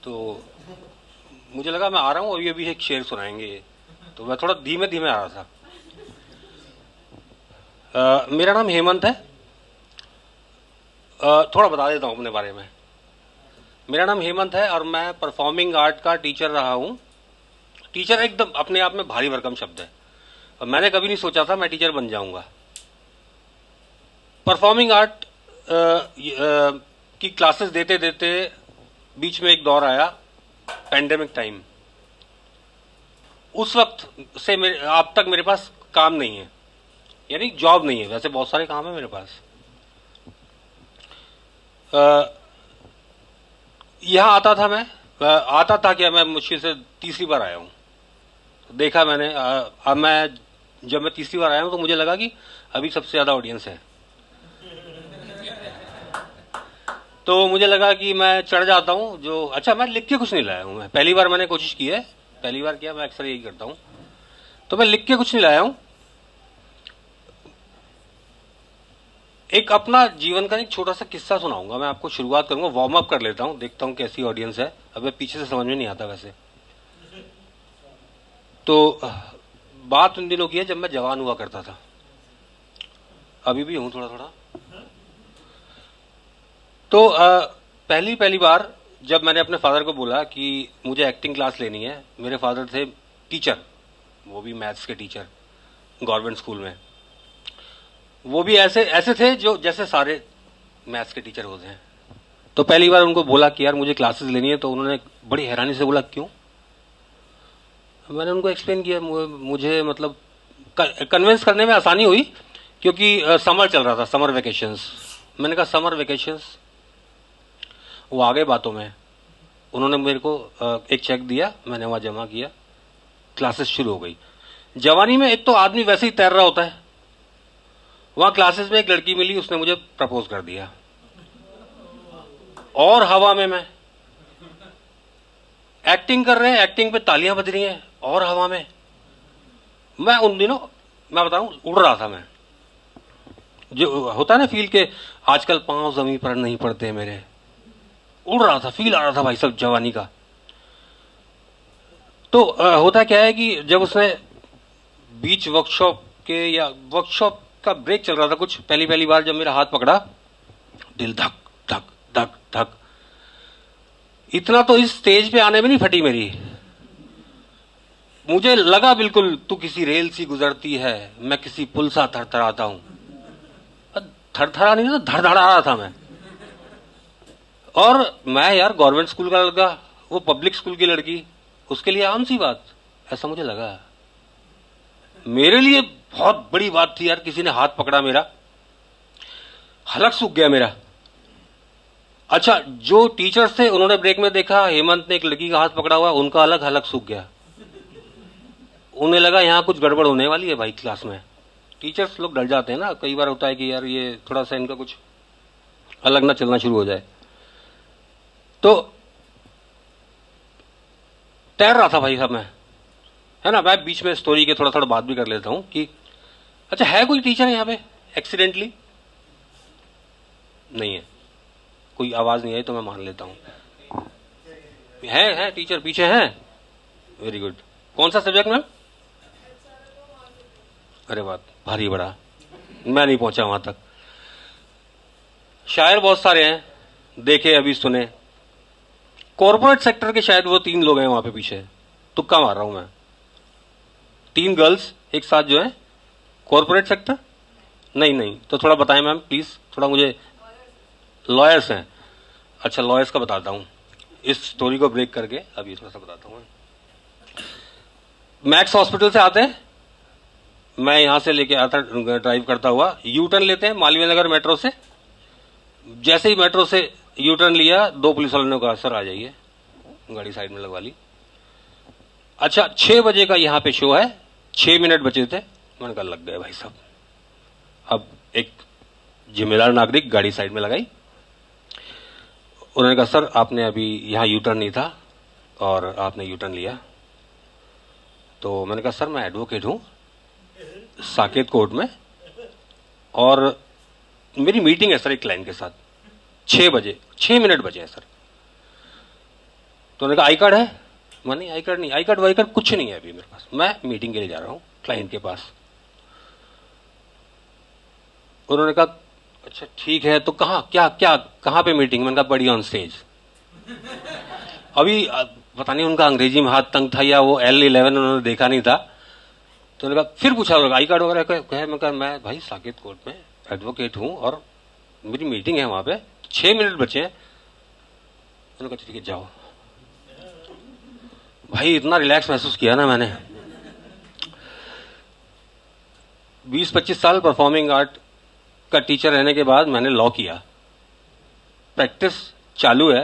तो मुझे लगा मैं आ रहा हूँ, अभी अभी एक शेर सुनाएंगे ये, तो मैं थोड़ा धीमे धीमे आ रहा था। मेरा नाम हेमंत है। थोड़ा बता देता हूँ अपने बारे में। मेरा नाम हेमंत है और मैं परफॉर्मिंग आर्ट का टीचर रहा हूँ। टीचर एकदम अपने आप में भारी भरकम शब्द है और मैंने कभी नहीं सोचा था मैं टीचर बन जाऊंगा। परफॉर्मिंग आर्ट की क्लासेस देते देते बीच में एक दौर आया, पैंडेमिक टाइम। उस वक्त से आप तक मेरे पास काम नहीं है, यानी जॉब नहीं है। वैसे बहुत सारे काम है मेरे पास। यहां आता था मैं, आता था क्या, मैं मुश्किल से तीसरी बार आया हूं। देखा मैंने, अब मैं जब मैं तीसरी बार आया हूं तो मुझे लगा कि अभी सबसे ज्यादा ऑडियंस है, तो मुझे लगा कि मैं चढ़ जाता हूं। जो अच्छा, मैं लिख के कुछ नहीं लाया हूं। मैं पहली बार मैंने कोशिश की है, पहली बार किया, मैं अक्सर यही करता हूं। तो मैं लिख के कुछ नहीं लाया हूं। एक अपना जीवन का एक छोटा सा किस्सा सुनाऊंगा मैं आपको। शुरुआत करूंगा, वार्म अप कर लेता हूं, देखता हूं कैसी ऑडियंस है। अब मैं पीछे से समझ में नहीं आता वैसे तो। बात उन दिनों की है जब मैं जवान हुआ करता था, अभी भी हूं थोड़ा थोड़ा। तो पहली पहली बार जब मैंने अपने फादर को बोला कि मुझे एक्टिंग क्लास लेनी है, मेरे फादर थे टीचर, वो भी मैथ्स के टीचर गवर्नमेंट स्कूल में। वो भी ऐसे ऐसे थे जो जैसे सारे मैथ्स के टीचर होते हैं। तो पहली बार उनको बोला कि यार मुझे क्लासेस लेनी है, तो उन्होंने बड़ी हैरानी से बोला क्यों। मैंने उनको एक्सप्लेन किया, मुझे मतलब कन्विंस करने में आसानी हुई क्योंकि समर चल रहा था, समर वेकेशंस। मैंने कहा समर वेकेशंस, वो आ गए बातों में। उन्होंने मेरे को एक चेक दिया, मैंने वहां जमा किया, क्लासेस शुरू हो गई। जवानी में एक तो आदमी वैसे ही तैर रहा होता है, वहां क्लासेस में एक लड़की मिली, उसने मुझे प्रपोज कर दिया। और हवा में मैं एक्टिंग कर रहे हैं, एक्टिंग पे तालियां बज रही हैं, और हवा में मैं उन दिनों, मैं बताऊं, उड़ रहा था मैं। जो होता है ना फील के आजकल पांव जमीन पर नहीं पड़ते मेरे, उड़ रहा था, फील आ रहा था भाई सब जवानी का। तो होता क्या है कि जब उसने बीच वर्कशॉप के, या वर्कशॉप का ब्रेक चल रहा था कुछ, पहली पहली बार जब मेरा हाथ पकड़ा, दिल धक धक धक धक। इतना तो इस स्टेज पे आने में नहीं फटी मेरी, मुझे लगा बिल्कुल तू किसी रेल सी गुजरती है, मैं किसी पुल सा थरथराता हूं। थरथरा नहीं था, धड़धड़ा रहा था मैं। और मैं यार गवर्नमेंट स्कूल का लड़का, वो पब्लिक स्कूल की लड़की, उसके लिए आम सी बात, ऐसा मुझे लगा। मेरे लिए बहुत बड़ी बात थी यार, किसी ने हाथ पकड़ा मेरा, हलक सूख गया मेरा। अच्छा, जो टीचर्स थे उन्होंने ब्रेक में देखा हेमंत ने एक लड़की का हाथ पकड़ा हुआ, उनका अलग हलक सूख गया। उन्हें लगा यहां कुछ गड़बड़ होने वाली है भाई क्लास में। टीचर्स लोग डर जाते हैं ना, कई बार होता है कि यार ये थोड़ा सा इनका कुछ अलग ना चलना शुरू हो जाए। तो तैर रहा था भाई साहब मैं, है ना। मैं बीच में स्टोरी के थोड़ा थोड़ा बात भी कर लेता हूं कि अच्छा है कोई टीचर यहां पे एक्सीडेंटली? नहीं है, कोई आवाज नहीं आई तो मैं मान लेता हूं है टीचर पीछे है। Very good. कौन सा सब्जेक्ट मैम? अरे बात भारी बड़ा, मैं नहीं पहुंचा वहां तक। शायर बहुत सारे हैं, देखे अभी सुने। कॉर्पोरेट सेक्टर के शायद वो 3 लोग हैं वहां पे पीछे, तुक्का मार रहा हूं मैं। 3 गर्ल्स एक साथ जो है, कॉर्पोरेट सेक्टर? नहीं नहीं, तो थोड़ा बताएं मैम प्लीज, थोड़ा मुझे। लॉयर्स हैं, अच्छा लॉयर्स का बताता हूं इस स्टोरी को ब्रेक करके, अभी थोड़ा सा बताता हूं। मैक्स हॉस्पिटल से आते हैं, मैं यहां से लेके आता ड्राइव करता हुआ, यू टर्न लेते हैं मालवीय नगर मेट्रो से। जैसे ही मेट्रो से यू टर्न लिया, 2 पुलिस वालों ने कहा सर आ जाइए, गाड़ी साइड में लगवा ली। अच्छा 6 बजे का यहां पे शो है, 6 मिनट बचे थे, मैंने कहा लग गए भाई साहब। अब एक जिम्मेदार नागरिक गाड़ी साइड में लगाई, उन्होंने कहा सर आपने अभी यहां यू टर्न नहीं था और आपने यू टर्न लिया। तो मैंने कहा सर मैं एडवोकेट हूं साकेत कोर्ट में, और मेरी मीटिंग है सर एक क्लाइंट के साथ, 6 बजे, 6 मिनट बचे हैं सर। तो उन्होंने कहा आई कार्ड है? मैंने आई कार्ड नहीं, आई कार्ड वाई कार्ड कुछ नहीं है अभी मेरे पास, मैं मीटिंग के लिए जा रहा हूँ क्लाइंट के पास। उन्होंने कहा अच्छा ठीक है, तो कहाँ क्या क्या कहाँ पे मीटिंग? मैंने कहा बड़ी ऑन स्टेज। अभी पता नहीं उनका अंग्रेजी में हाथ तंग था या वो L11 उन्होंने देखा नहीं था। तो उन्होंने कहा, फिर पूछा आई कार्ड वगैरह कहे? मैं कहा मैं भाई साकेत कोर्ट में एडवोकेट हूँ और मेरी मीटिंग है वहां पे, 6 मिनट बचे हैं। उन्होंने कहा ठीक है जाओ। भाई इतना रिलैक्स महसूस किया ना मैंने। 20-25 साल परफॉर्मिंग आर्ट का टीचर रहने के बाद मैंने लॉ किया, प्रैक्टिस चालू है,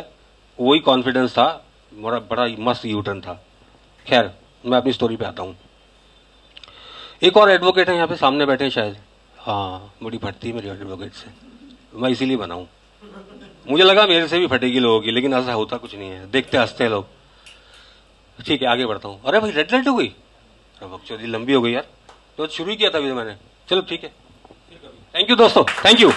वही कॉन्फिडेंस था, बड़ा मस्त यूटर्न था। खैर मैं अपनी स्टोरी पे आता हूं। एक और एडवोकेट है यहाँ पे सामने बैठे हैं शायद, हाँ बड़ी फटती है मेरी एडवोकेट से, मैं इसीलिए बनाऊं। मुझे लगा मेरे से भी फटेगी लोगों की, लेकिन ऐसा होता कुछ नहीं है, देखते हंसते हैं लोग। ठीक है आगे बढ़ता हूँ। अरे भाई रेड लाइट हो गई, अरे बकचोदी लंबी हो गई यार, तो शुरू ही किया था अभी तो मैंने। चलो ठीक है, थैंक यू दोस्तों, थैंक यू।